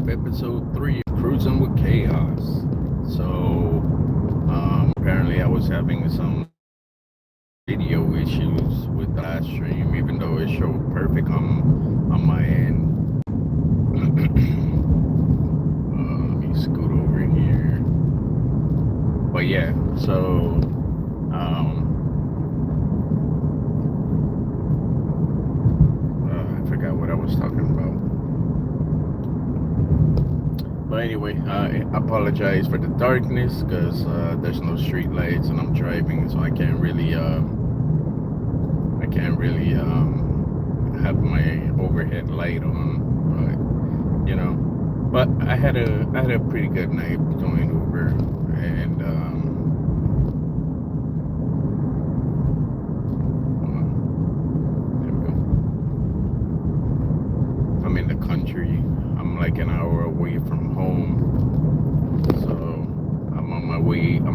of episode 3 of Cruising with Chaos. So, apparently, I was having some video issues with the last stream, even though it showed perfect on my end. Let me scoot over here. But yeah, so I forgot what I was talking about. But anyway, I apologize for the darkness because there's no street lights and I'm driving, so I can't really have my overhead light on. But but I had a pretty good night doing Uber, and there we go. I'm in the country. I'm like an hour away from home, so I'm on my way to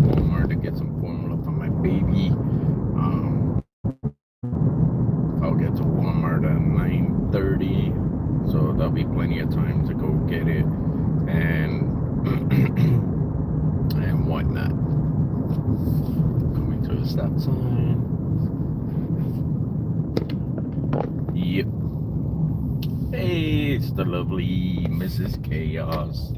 Walmart to get some formula for my baby. I'll get to Walmart at 9:30, so there'll be plenty of time to go get it and and whatnot. Coming to a stop sign. Yep. Hey, it's the lovely Mrs. Chaos.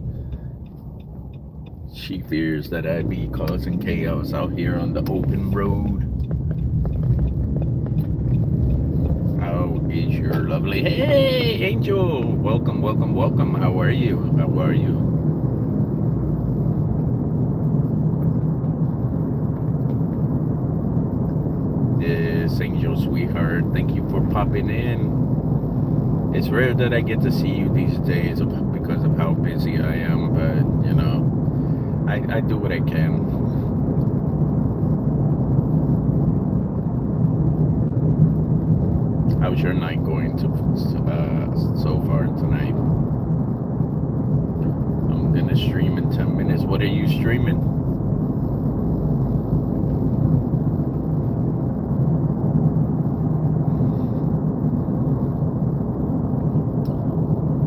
She fears that I'd be causing chaos out here on the open road. How is your lovely... Hey, Angel! Welcome, welcome, welcome. How are you? How are you? Yes, Angel, sweetheart. Thank you for popping in. It's rare that I get to see you these days because of how busy I am, but, I do what I can. How's your night going so far tonight? I'm gonna stream in 10 minutes. What are you streaming?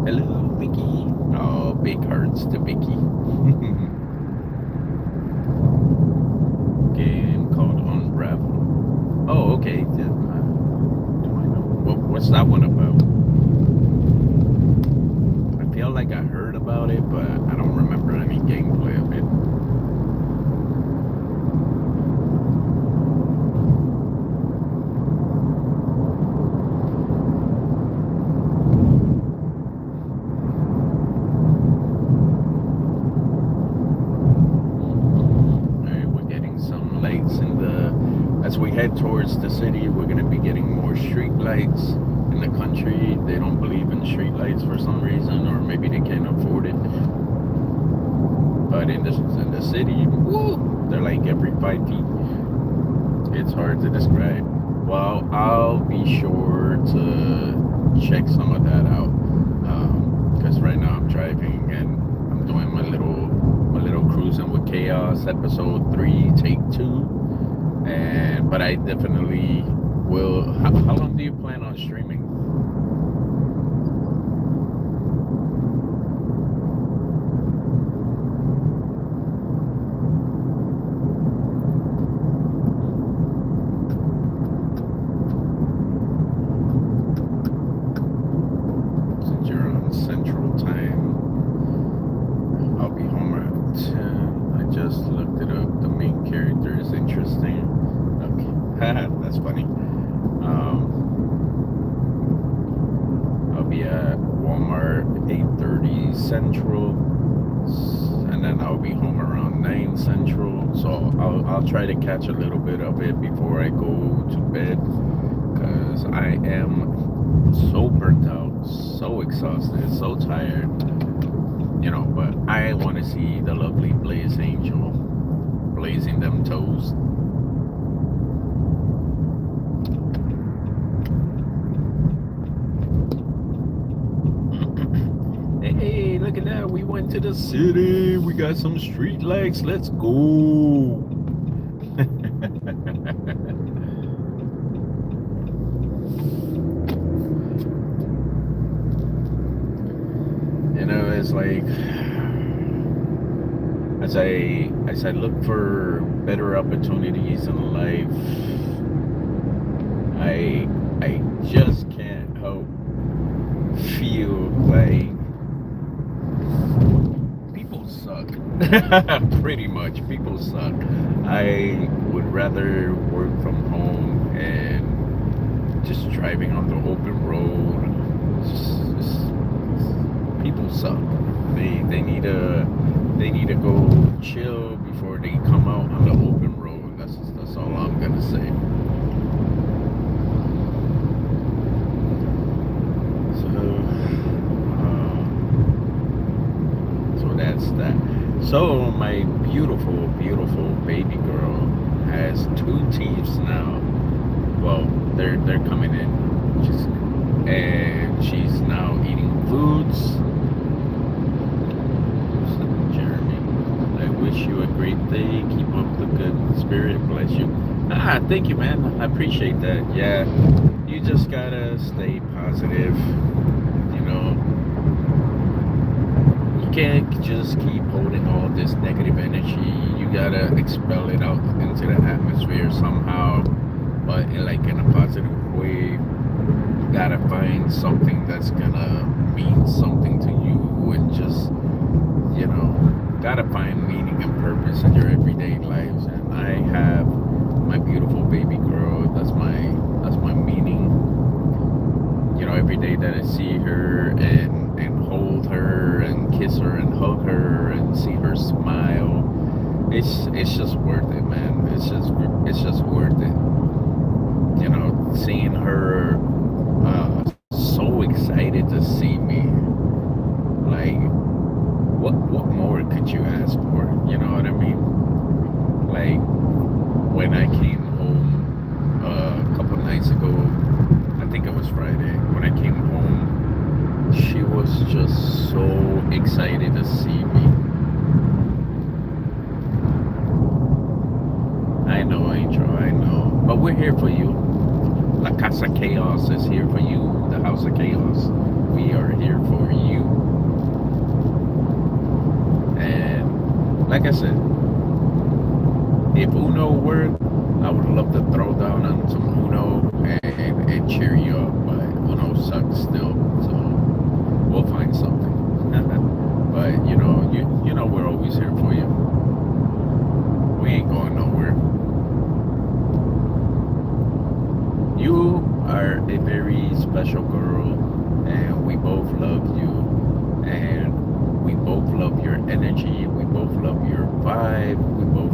Hello, Vicky. Oh, big hearts to Vicky. Game called Unravel. Oh, okay. What's that one about? I feel like I heard about it, but I don't remember any gameplay of it. Alright, we're getting some lights in the... As we head towards the city, we're going to be getting more street lights. In the country, they don't believe in street lights for some reason, or maybe they can't afford it. But in the city, woo, they're like every 5 feet. It's hard to describe. Well, I'll be sure to check some of that out, because right now I'm driving and I'm doing my little Cruising with Chaos episode 3 take 2. But I definitely will. How long do you plan on streaming? Since you're on Central Time, I'll be home around 10. I just looked it up. The main character is interesting. Okay, that's funny. I'll be at Walmart 8:30 Central, and then I'll be home around 9 Central. So I'll try to catch a little bit of it before I go to bed, because I am so burnt out, so exhausted, so tired. But I want to see the lovely Blaze Angel blazing them toes. Hey, look at that. We went to the city. We got some street lights. Let's go. It's like as I look for better opportunities in life, I just can't help feel like people suck. Pretty much, people suck. I would rather work from home and just driving on the open road. People suck. They need to go chill before they come out on the open road. That's all I'm gonna say. So that's that. So my beautiful, beautiful baby girl has two teeths now. Well, they're coming in. She's and she's now eating foods. Jeremy, I wish you a great day. Keep up the good spirit. Bless you. Thank you, man. I appreciate that. Yeah, you just gotta stay positive. You know, you can't just keep holding all this negative energy. You gotta expel it out into the atmosphere somehow, but in a positive way. You gotta find something that's gonna mean something to you, and just gotta find meaning and purpose in your everyday lives. And I have my beautiful baby girl. That's my meaning. Every day that I see her and hold her and kiss her and hug her and see her smile, it's just worth it, man. It's just worth it. Seeing her so excited to see me. Like, what more could you ask for? You know what I mean? Like, when I came home a couple nights ago, I think it was Friday. When I came home, she was just so excited to see me. I know, Angel, I know. But we're here for you. La Casa Kaos is here for you. The House of Chaos. We are here for you. And like I said, if Uno worked, I would love to throw down on some Uno and cheer you up. But Uno sucks still, so we'll find something. But you know we're always here for you. We ain't going nowhere. You are a very special girl, and we both love you, and we both love your energy. We both love your vibe. We both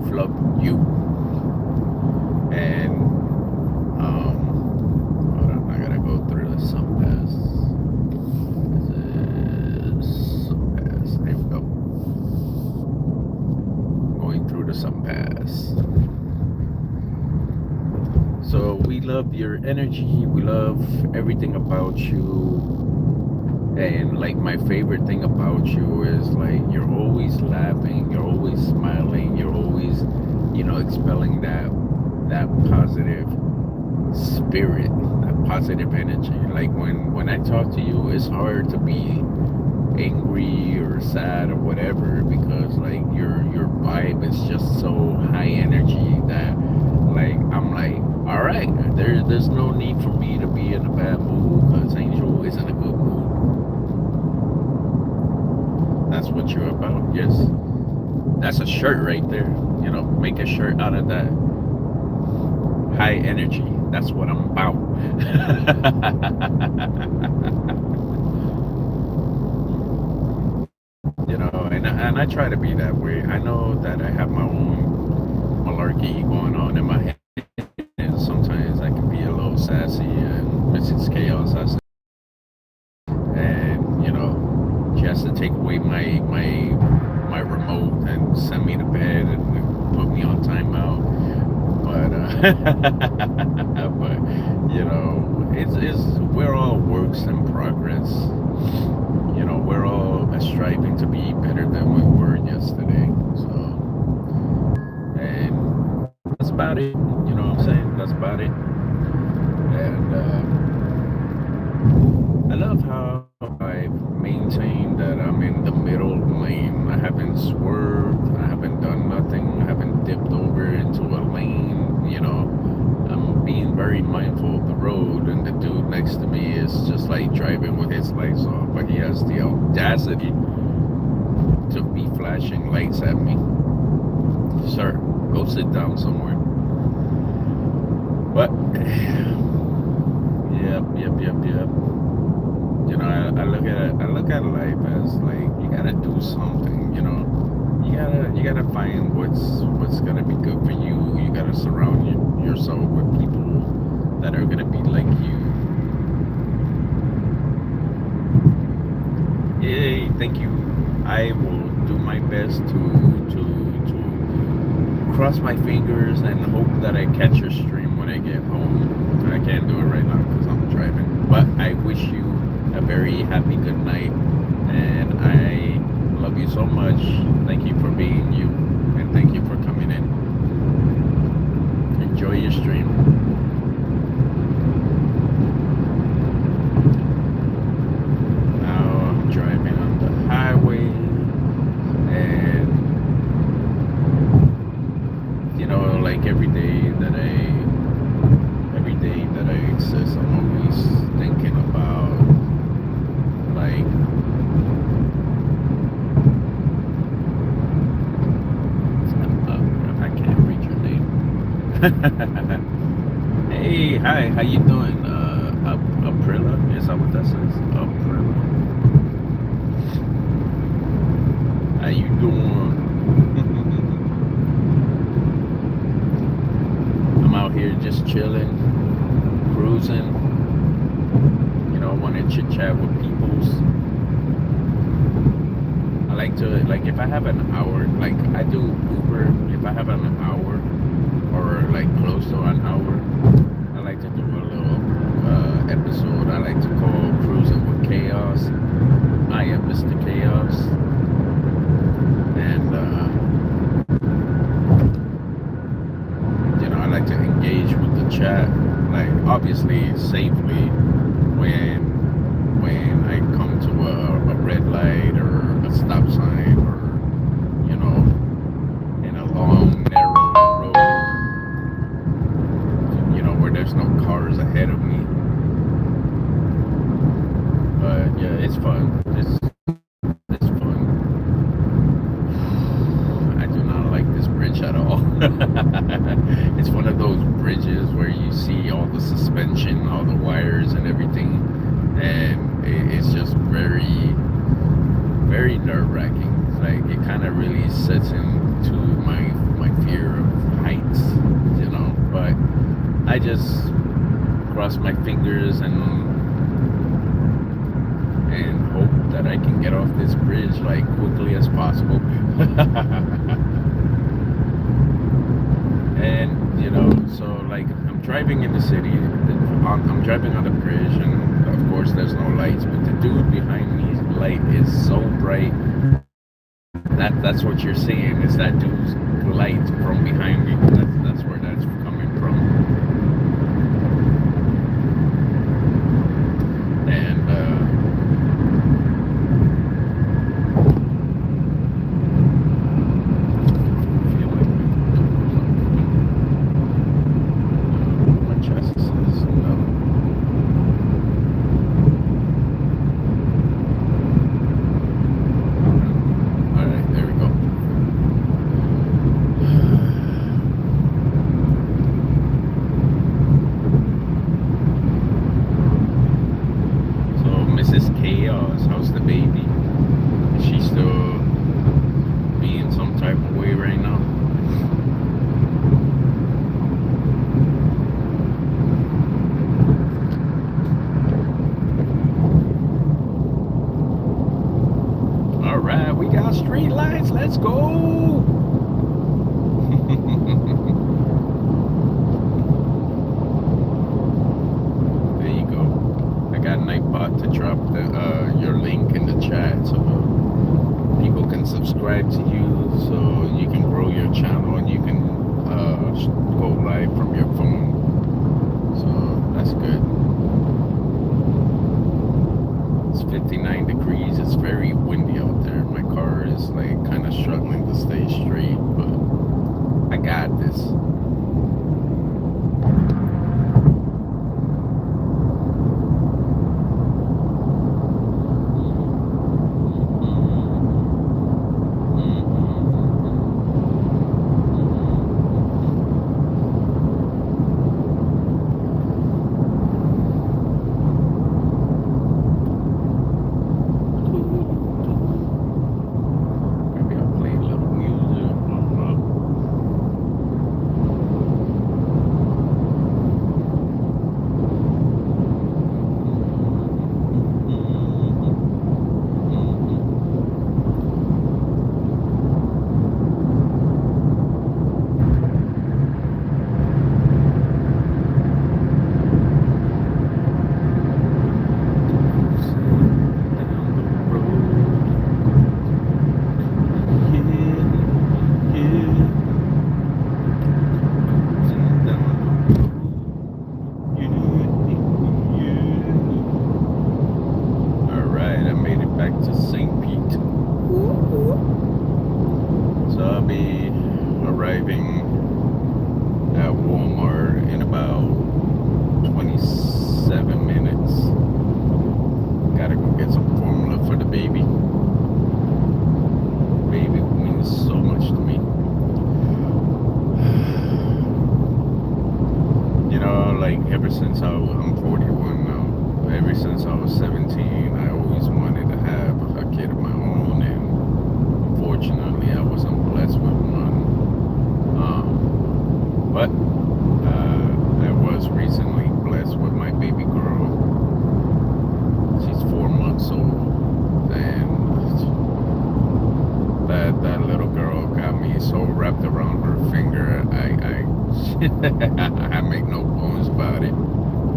love you. And hold on, I gotta go through the sun pass. This is sun pass. There we go. Going through the sun pass. So we love your energy. We love everything about you. And like my favorite thing about you is like you're always laughing, you're always smiling, you're always, expelling that positive spirit, that positive energy. Like when I talk to you, it's hard to be angry or sad or whatever because like your vibe is just so high energy that like I'm like, all right, there's no need for me to be in a bad mood because Angel is in a good mood. That's what you're about. Yes, that's a shirt right there. Make a shirt out of that. High energy. That's what I'm about. And I try to be that way. I know that I have my own malarkey going on in my head. And sometimes I can be a little sassy and Mrs. Chaos has to, and she has to take away my remote and send me to bed and put me on timeout. But it's we're all works in progress. We're all striving to be better than we were yesterday. So, and that's about it. You know what I'm saying? That's about it. And I love how I maintain that I'm in the middle lane. I haven't swerved. I haven't done nothing. I haven't dipped over into a lane. I'm being very mindful of the road, and the dude next to me is just like driving with his lights off, but he has the audacity to be flashing lights at me. Sir, go sit down somewhere. But yep. I look at it. I look at life as like you gotta do something. You gotta find what's gonna be good for you. You gotta surround yourself with people that are gonna be like you. Yay! Thank you. I will do my best to cross my fingers and hope that I catch your stream when I get home. I can't do it right now because I'm driving. But I wish you a very happy good night, and I love you so much. Thank you for being you, and thank you for coming in. Enjoy your stream. Now I'm driving on the highway, and like every day that I exist, I'm always thinking about like I can't read your name. Hey, hi, how you doing? Aprilla? Is that what that says? Aprilla. How you doing? I'm out here just chilling, cruising. I want to chit chat with peoples. I like to, like, if I have an hour, like I do Uber, if I have an hour or like close to an hour, I like to do a little episode I like to call Cruisin with Kaos. I am Mr. Kaos. And, I like to engage with the chat, like obviously safely when I come to a red light or a stop sign or in a long narrow road, where there's no cars ahead of me. But yeah, it's fun. It's fun. I do not like this bridge at all. It's one of those bridges where you see all the suspension, all the wires and everything, and it's just very, very nerve-wracking. Like it kind of really sets into my fear of heights, But I just cross my fingers and hope that I can get off this bridge like quickly as possible. And so like I'm driving in the city, I'm driving on the bridge, and of course there's no lights, but the dude behind me's light is so bright. That's what you're seeing, is that dude's light from behind me. That's where that's coming from. And how's the baby? Is she still being some type of way right now? Alright, we got street lights, let's go! There you go. I got Nightbot to drop your link in the chat so people can subscribe to you, so you can grow your channel and you can go live from your phone. So that's good. 59 degrees. It's very windy out there. My car is like kind of struggling to stay straight, but I got this. Maybe I'll play a little music. I don't know. Alright, I made it back to St. Pete. So I'll be arriving at Walmart in about 27 minutes. Gotta go get some formula for the baby. Baby means so much to me. You know, like ever since I'm 41 now, ever since I was 17, I always wanted to have a kid of my own, and unfortunately, I wasn't blessed with one. But I was recently blessed with my baby girl. She's 4 months old, and that little girl got me so wrapped around her finger. I make no bones about it.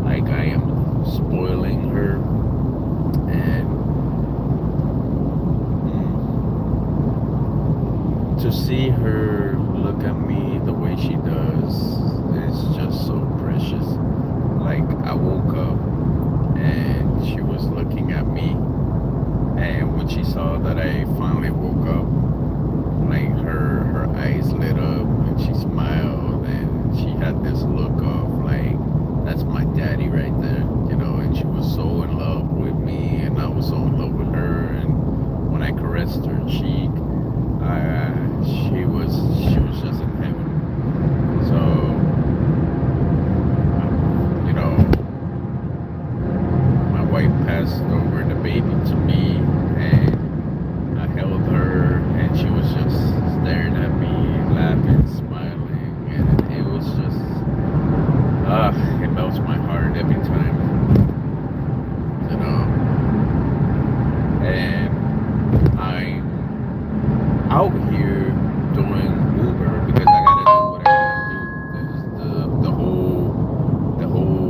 Like I am spoiling her, and to see her look at me the way she does is just so precious. Like I woke up and she was looking at me, and when she saw that I finally woke up, like her eyes lit up and she smiled, and she had this look of like, that's my daddy right there, you know. And she was so in love with me, and I was so in love with her. And when I caressed her cheek, she was just in heaven. So you know, my wife passed over the baby to me, and I held her, and she was just staring at me, laughing, smiling, and it was just, it melts my heart every time, you know. And I'm out here doing Uber because I gotta do what I gotta do. Because the whole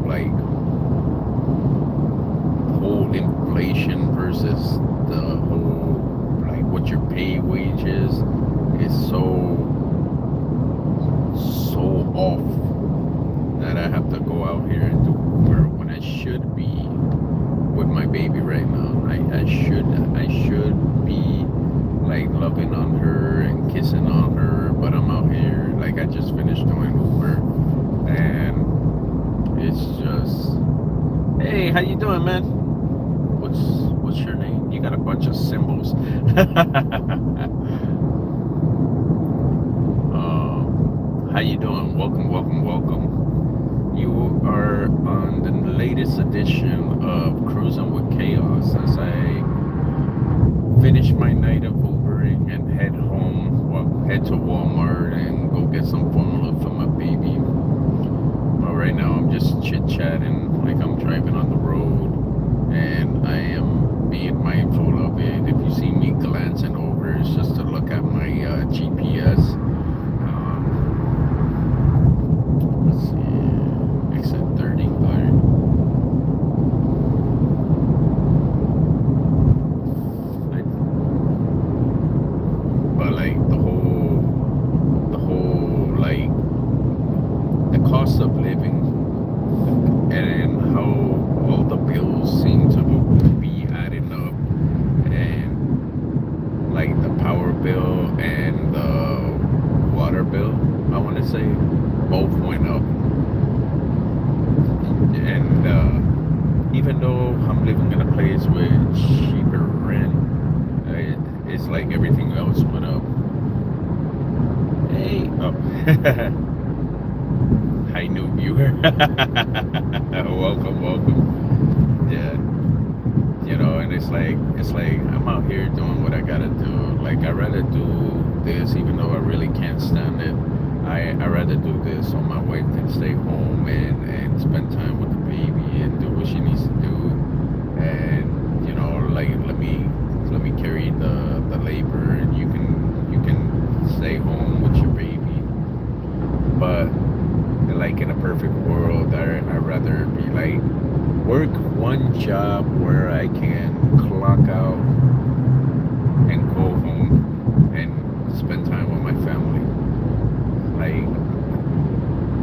like whole inflation versus the whole like what your pay wage is so off that I have to go out here and do Uber when I should be with my baby right now. I should be like loving on her and kissing on her, but I'm out here like I just finished doing Uber, and it's just, hey, how you doing, man? What's your name? You got a bunch of symbols. How you doing? Welcome, welcome, welcome. You are on the latest edition of Kruisin with Kaos, as I finish my night of Ubering and head home, well, head to Walmart and go get some formula for my baby. But right now I'm just chit-chatting, like I'm driving on the road, and I am being mindful of it. If you see me glancing over, it's just to look at my GPS. Let's see, exit 30, but like the whole like even though I'm living in a place with cheaper rent, it's like everything else went up. Hey, oh, hi, new viewer. Welcome, welcome. Yeah, and it's like I'm out here doing what I gotta do. Like I rather do this, even though I really can't stand it. I rather do this so my wife can stay home and spend time with the baby and do what she needs to do, and like let me carry the labor, and you can stay home with your baby. But like in a perfect world, I rather be like work one job where I can clock out and go home and spend time with my family. Like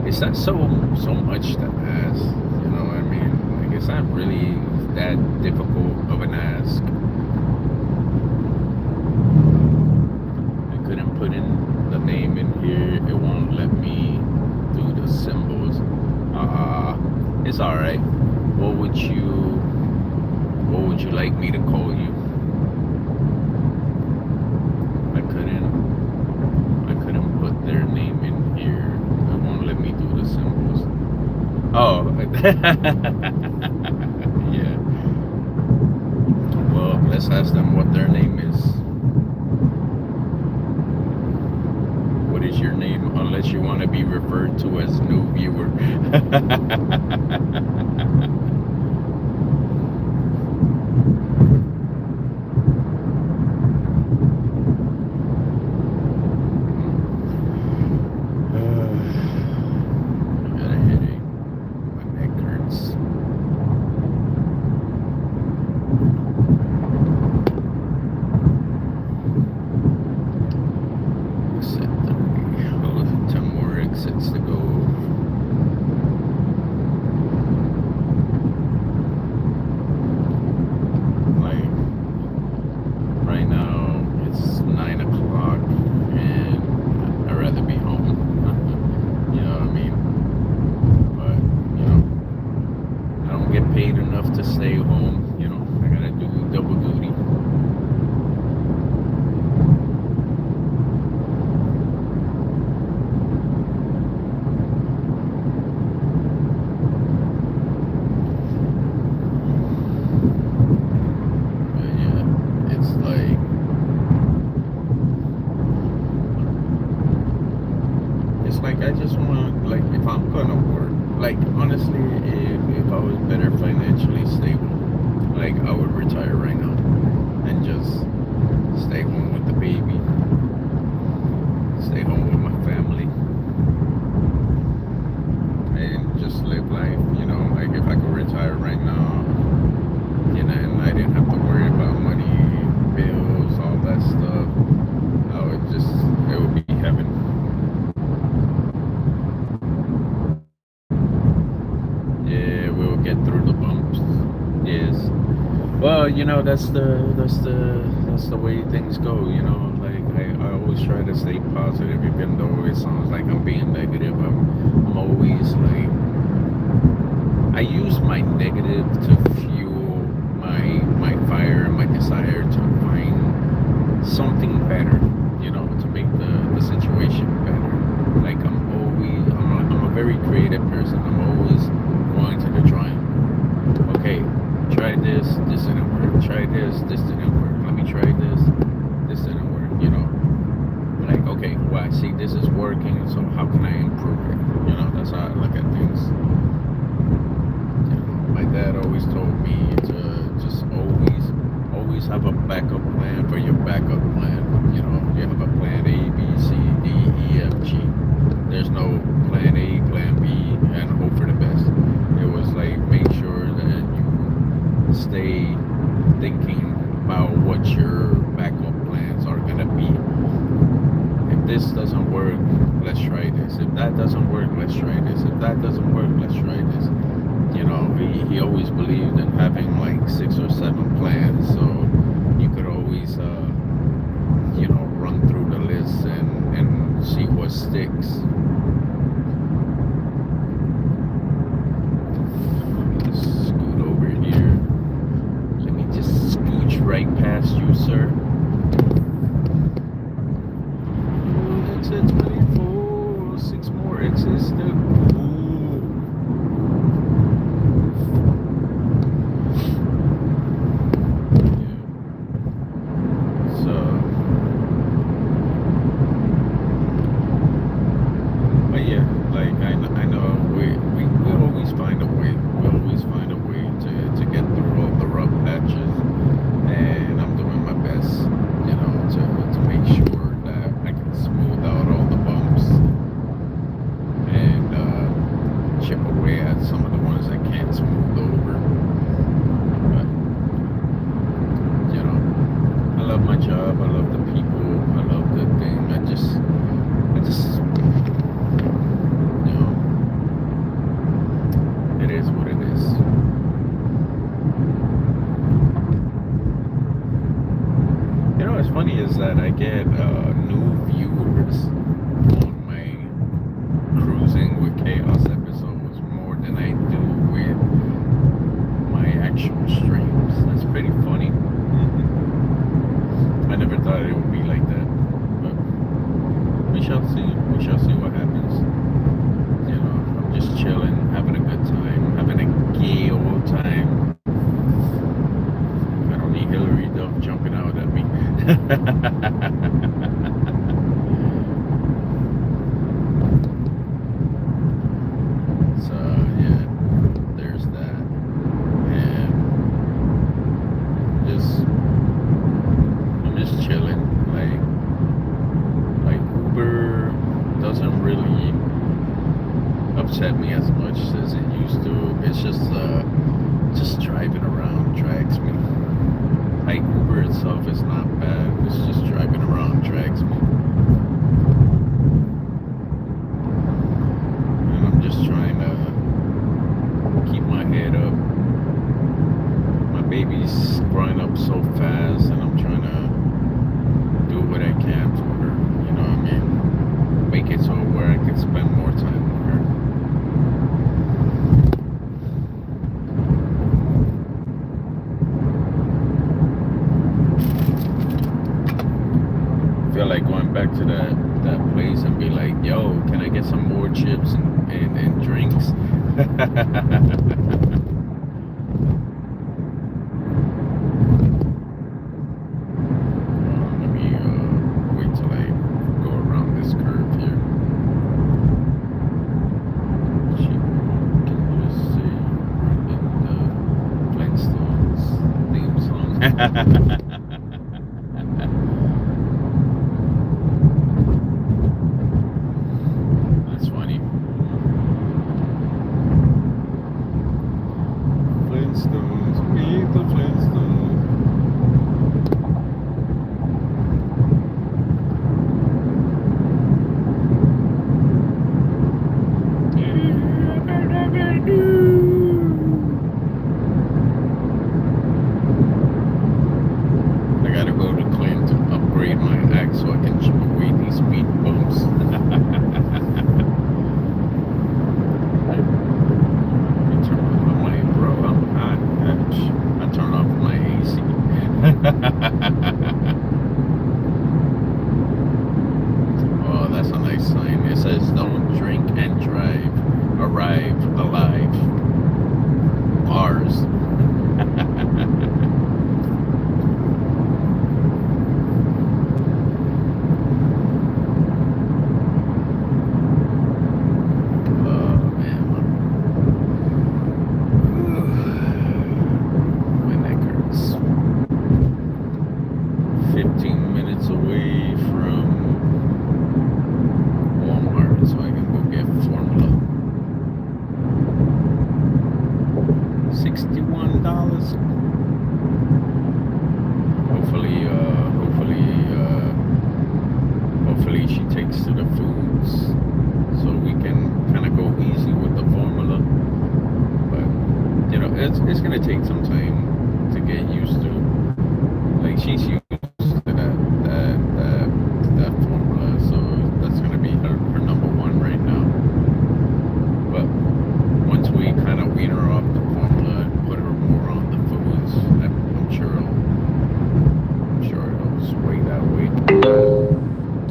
it's not so much to ask, you know what I mean? Like it's not really that difficult of an ask. I couldn't put in the name in here. It won't let me do the symbols. It's all right. What would you like me to call you? I couldn't put their name in here. It won't let me do the symbols. Oh, yeah. Well, let's ask them what their name is. What is your name? Unless you want to be referred to as new viewer. I got a headache. My neck hurts. Exit 30. Oh, 10 more exits to go. Like, right now, it's 9 o'clock, and I'd rather be home. You know what I mean? But, I don't get paid enough to stay home. I gotta do double duty. But yeah, it's like I just want, like, if I'm gonna work, like, honestly, if I was better financially stable, like, I would retire right now and just stay home with the baby, stay home with my family, and just live life. Like, if I could retire right now, and I didn't have to worry about money, bills, all that stuff, it would be heaven. Yeah, we will get through the bumps. Yes. Well, that's the way things go. Like I always try to stay positive, even though it sounds like I'm being negative. I'm always like I use my negative to fuel my fire and my desire to find something better. To make the situation better. Like I'm a very creative person. I'm always going to the drawing board. Okay, try this didn't work. Try this didn't work. Let me try this didn't work. Like, okay, well, I see this is working, so how can I improve it? That's how I look at things. My dad always told me to just always have a backup plan for your backup plan. You have a plan A, B, C, D, E, F, G. There's no plan A, plan B, and hope for the best. It was like make sure that you stay thinking about what your backup plans are gonna be. If this doesn't work, let's try this. If that doesn't work, let's try this. If that doesn't work, let's try this. He always believed in having like 6 or 7 plans, so you could always run through the list and see what sticks. Let's scoot over here. sir. Exit 24, 6 more exits to go. So, but yeah, like I know we always find a way. We always find a way to get through all the rough patches, and I'm doing my best, to make sure that I can smooth out all the bumps and chip away at some of the ones I can't smooth over. But I love my job. I love the people. I love the thing. I just, it is what it is. What's funny is that I get new viewers on my Cruising with Chaos episodes more than I do with my actual streams. That's pretty funny. I never thought it would be like that, but we shall see. We shall see what happens. I'm just chilling, having a good time, having a gay old time. I don't need Hillary Duff jumping out at me. So yeah, there's that, and I'm just chilling. Like Uber doesn't really upset me as much as it used to. It's just driving around drags me. Like Uber itself is not bad. It's just driving around drags me. And I'm just trying to keep my head up. My baby's growing up so fast, and I'm trying to do what I can for her. You know what I mean? Make it so where I can spend more time with her. Feel like going back to that place and be like, yo, can I get some more chips and drinks? Let me wait till I go around this curve here. Can you just see the Flintstones theme song? That's funny. Flintstones, meet the Flintstones. I gotta go to Clint to upgrade my axe so I can chip away these speed bumps. I turn off my AC. Oh, that's a nice sign. It says, "Don't drink and drive. Arrive alive." Ours.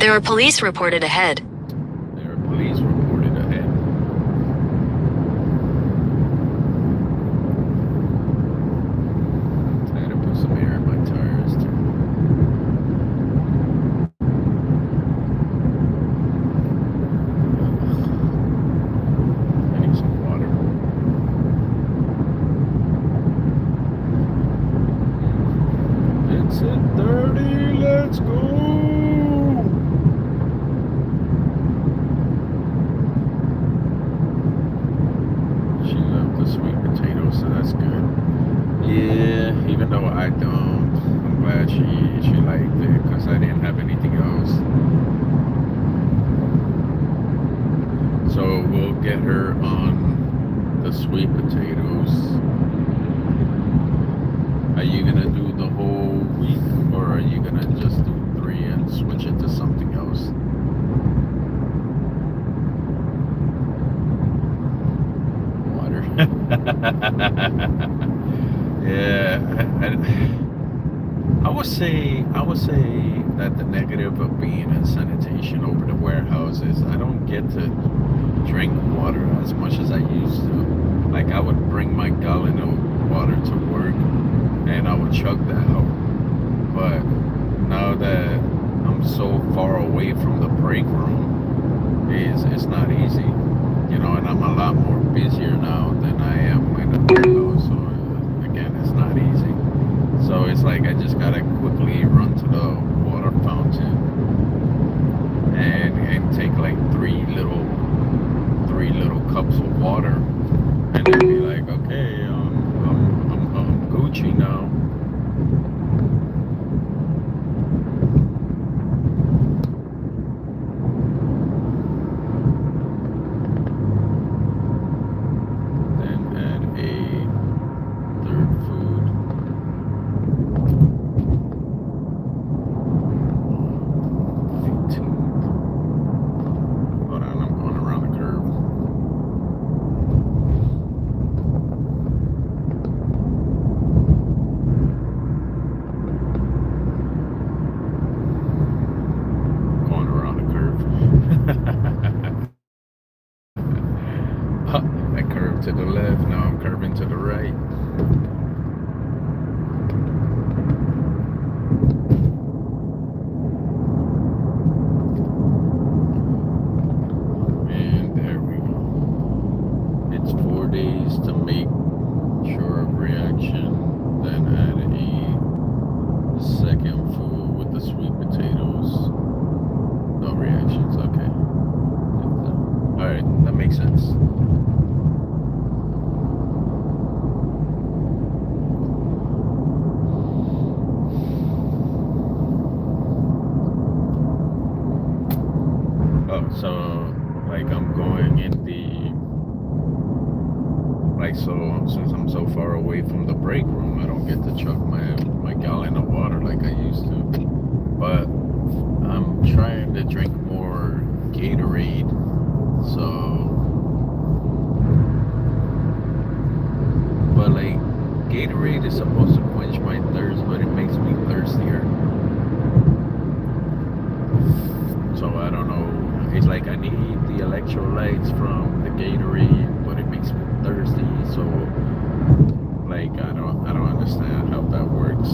There are police reported ahead. There are police reported ahead. I had to put some air in my tires too. I need some water. It's at 30, let's go! She loved the sweet potatoes, so that's good. Yeah, even though I don't, I'm glad she liked it because I didn't have anything else. So we'll get her on the sweet potatoes. Are you gonna do the whole week, or are you gonna just do 3 and switch it to something else? Water. Yeah, I would say that the negative of being in sanitation over the warehouse is I don't get to drink water as much as I used to. Like I would bring my gallon of water to work and I would chug that out. But now that I'm so far away from the break room, it's not easy. You know, and I'm a lot more busier now than I am in the warehouse. So again, it's not easy. So it's like I just gotta quickly run to the water fountain and take like three little cups of water, and then be like, okay, I'm Gucci now. I curved to the left, now I'm curving to the right. And there we go. It's 4 days to make sure of reaction, then add a second food with the sweet potatoes. No reactions, okay. Alright, that makes sense. Oh, so like I'm going in the so since I'm so far away from the break room, I don't get to chug my gallon of water like I used to. But I'm trying to drink more Gatorade. So, but like Gatorade is supposed to quench my thirst, but it makes me thirstier. So I don't know. It's like I need the electrolytes from the Gatorade, but it makes me thirsty. So like I don't understand how that works.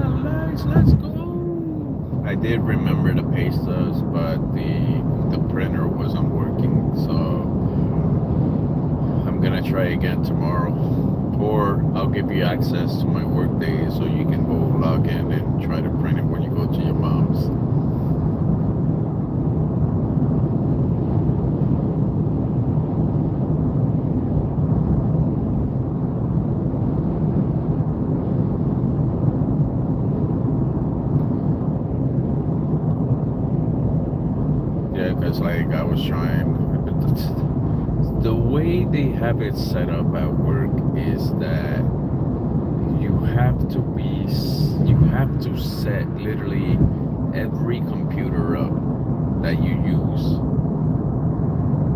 lights, let's go. I did remember the pay stubs, but the printer wasn't working, so I'm gonna try again tomorrow. Or I'll give you access to my work day so you can go log in and try to print it when you go to your mom's. Yeah, because like I was trying. The way they have it set up at work is that you have to set literally every computer up that you use.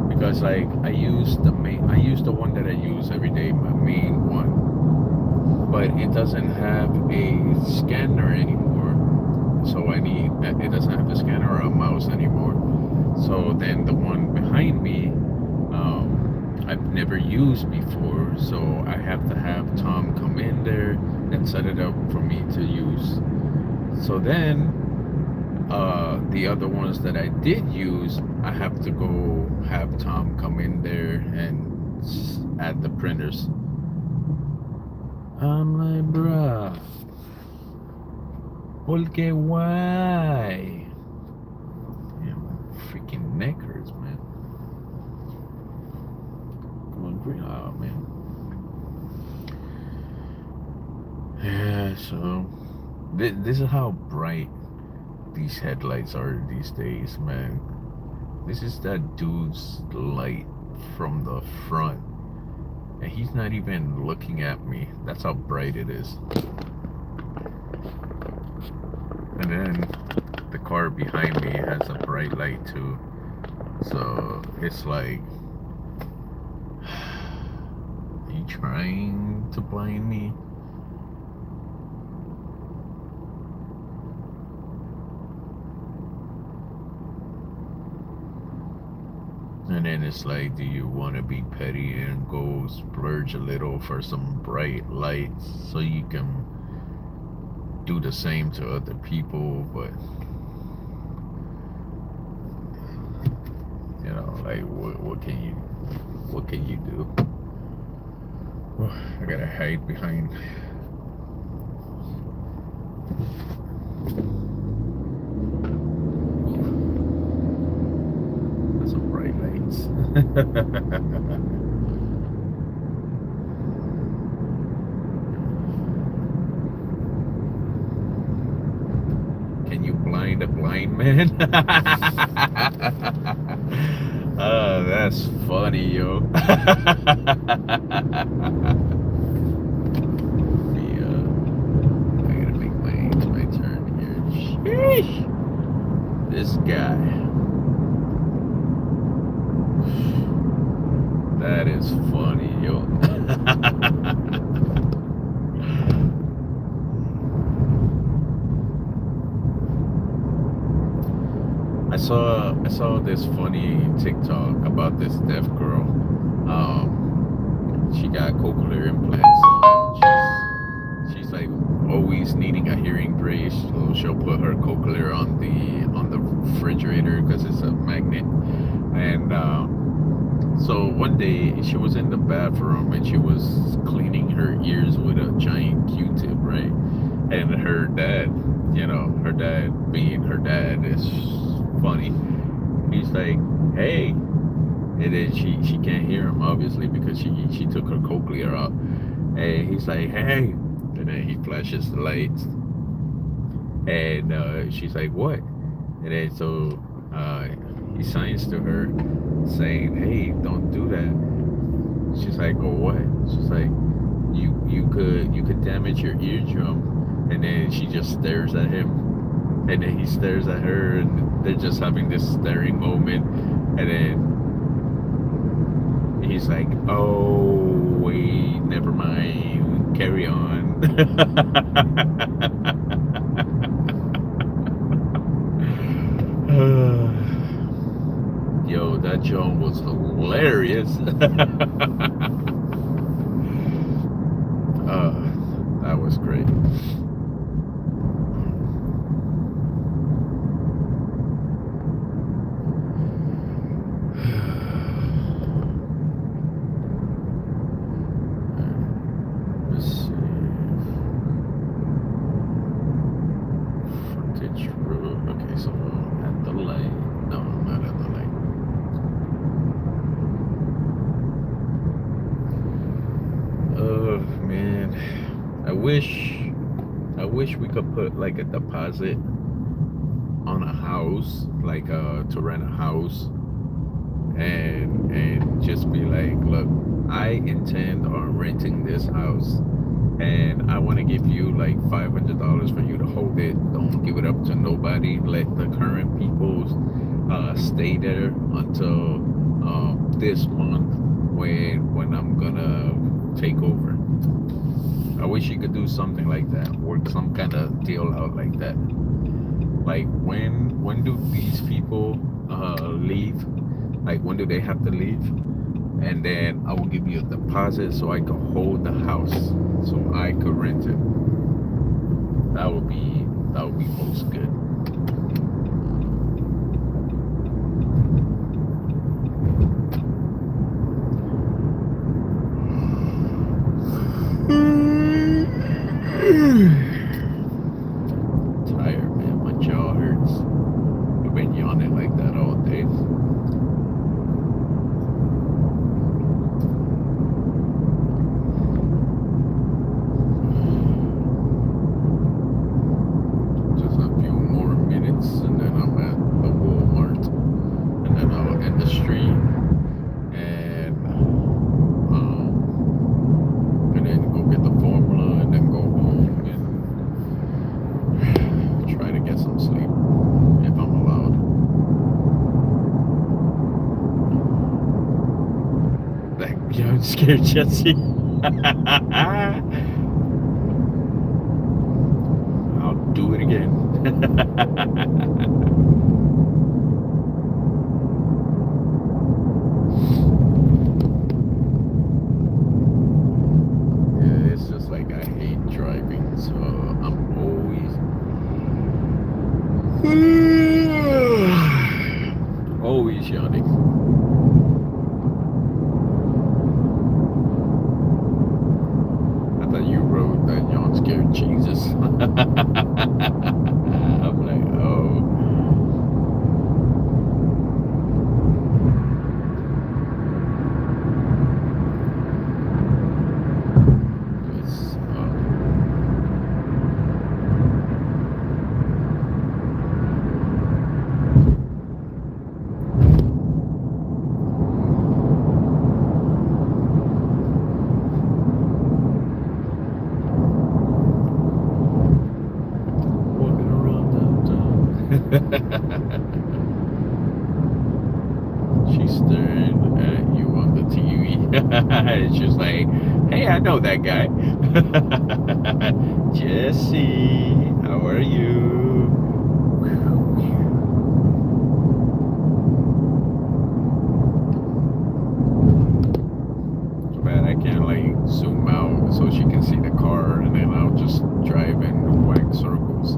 Because like I use the one that I use every day, my main one, but it doesn't have a scanner anymore. So it doesn't have a scanner or a mouse anymore. So then the one behind me, I've never used before, so I have to have Tom come in there and set it up for me to use. So then, the other ones that I did use, I have to go have Tom come in there and add the printers. I'm like, bruh, porque why? Yeah, my freaking neck hurts, man. Oh man. Yeah, so this is how bright these headlights are these days, man. This is that dude's light from the front, and he's not even looking at me. That's how bright it is. And then the car behind me has a bright light too. So it's like, are you trying to blind me? And then it's like, do you want to be petty and go splurge a little for some bright lights so you can do the same to other people? But you know, like what can you do? I gotta hide behind. That's some bright lights. Can you blind a blind man? Oh, that's funny, yo. My turn here. Sheesh. This guy. That is funny, yo. I saw this funny TikTok about this deaf girl. She got cochlear implants. So she's like always needing a hearing brace. So she'll put her cochlear on the refrigerator because it's a magnet. And so one day she was in the bathroom and she was cleaning her ears with a giant Q-tip, right? And her dad, her dad being her dad is funny. He's like, hey, and then she can't hear him obviously because she took her cochlear out. And he's like, hey, and then he flashes the lights, and she's like, what? And then so he signs to her saying, hey, don't do that. She's like, oh, what? She's like, you could damage your eardrum. And then she just stares at him. And then he stares at her, and they're just having this staring moment. And then he's like, oh, wait, never mind, carry on. Yo, that joke was hilarious. That was great. wish we could put like a deposit on a house, like to rent a house, and just be like, look, I intend on renting this house, and I want to give you like $500 for you to hold it. Don't give it up to nobody. Let the current people stay there until this month when I'm gonna take over. I wish you could do something like that. Work some kind of deal out like that. Like when do these people leave? Like when do they have to leave? And then I will give you a deposit so I can hold the house so I could rent it. That would be most good. Tired, man. My jaw hurts. I've been yawning like that all day. Just a few more minutes, and then I'm at the Walmart, and then I'll end the stream, and then go get the formula, and then go home and try to get some sleep if I'm allowed. Like, yeah, I'm scared, Jesse. I'll do it again. Yeah, it's just like I hate driving, so I'm always yawning. I thought you wrote that yawn scared Jesus. I'm like, oh. It's, walking around downtown. She's staring at you on the TV. It's just like, hey, I know that guy. Jesse, how are you? Too bad I can't like zoom out so she can see the car, and then I'll just drive and whack circles.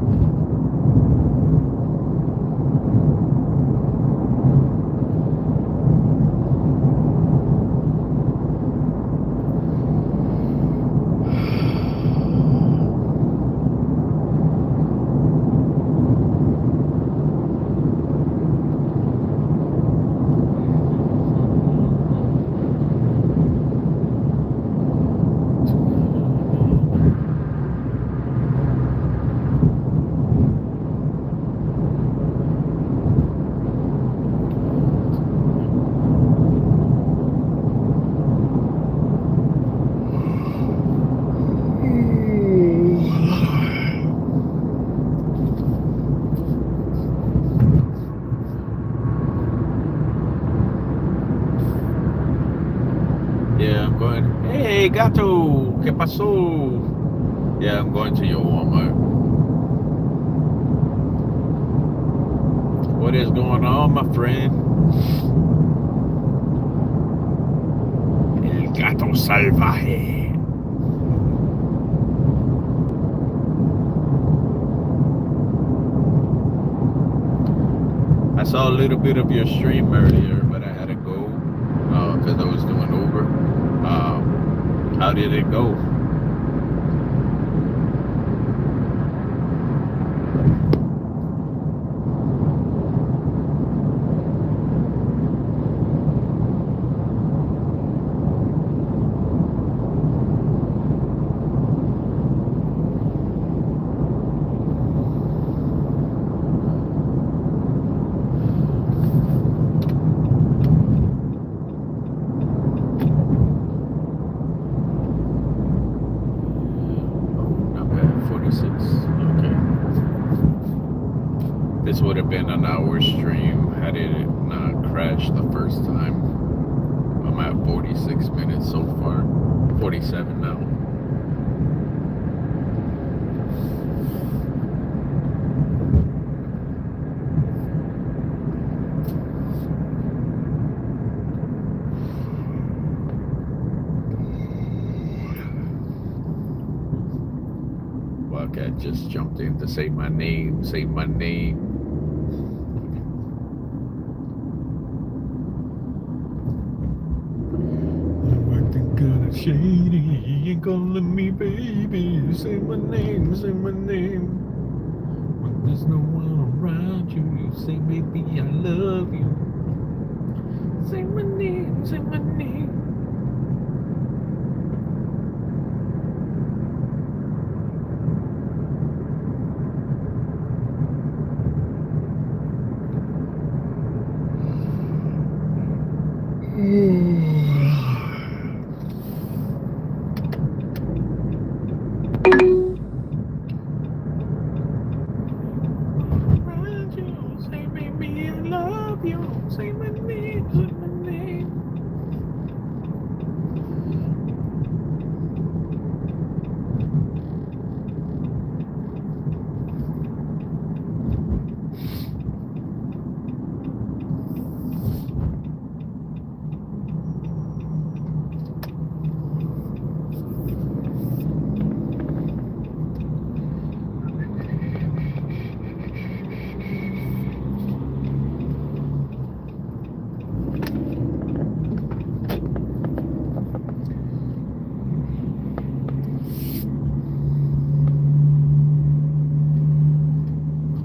Yeah, I'm going. Hey, gato, ¿qué pasó? Yeah, I'm going to your Walmart. What is going on, my friend? El gato salvaje. I saw a little bit of your stream earlier, but I had to go because I was doing Uber. How did it go? This would have been an hour stream had it not crashed the first time. I'm at 46 minutes so far. 47 now. Wildcat just jumped in to say my name, say my name. I'm acting kinda shady, you ain't calling me baby. Say my name, say my name. When there's no one around you, you say baby I love you. Say my name, say my name. Say baby I love you. Say my name, say my name.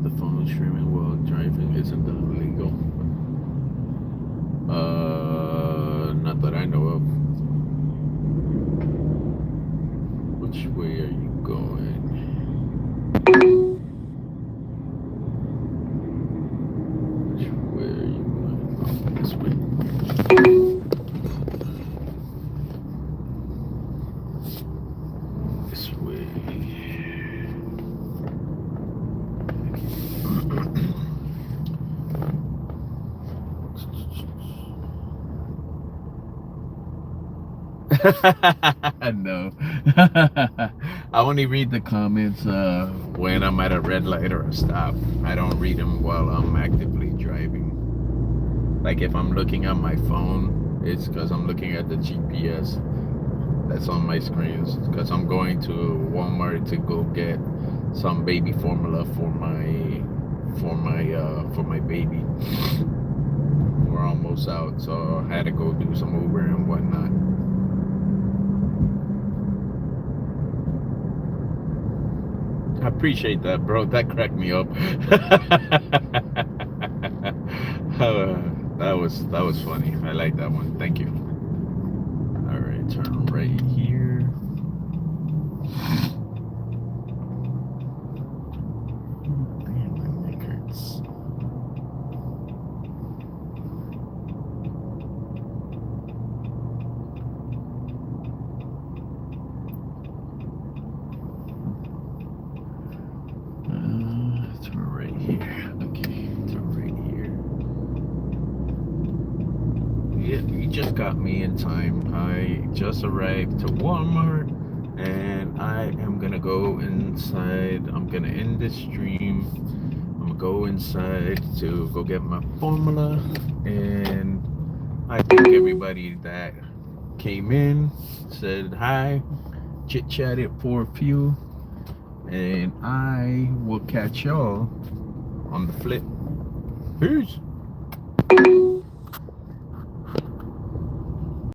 The phone streaming while driving isn't illegal. Not that I know of. Which way are you going? Which way are you going? Oh, this way. This way. No. I only read the comments when I'm at a red light or a stop. I don't read them while I'm actively driving. Like if I'm looking at my phone, it's because I'm looking at the GPS that's on my screens. Because I'm going to Walmart to go get some baby formula for my baby. We're almost out, so I had to go do some Uber and whatnot. I appreciate that, bro. That cracked me up. That was funny. I like that one. Thank you. All right, turn right here. Damn, my neck hurts. Turn right here. Okay, turn right here. Yeah, you just got me in time. I just arrived to Walmart and I am gonna go inside. I'm gonna end this stream. I'm gonna go inside to go get my formula, and I thank everybody that came in, said hi, chit chatted for a few, and I will catch y'all on the flip. Peace.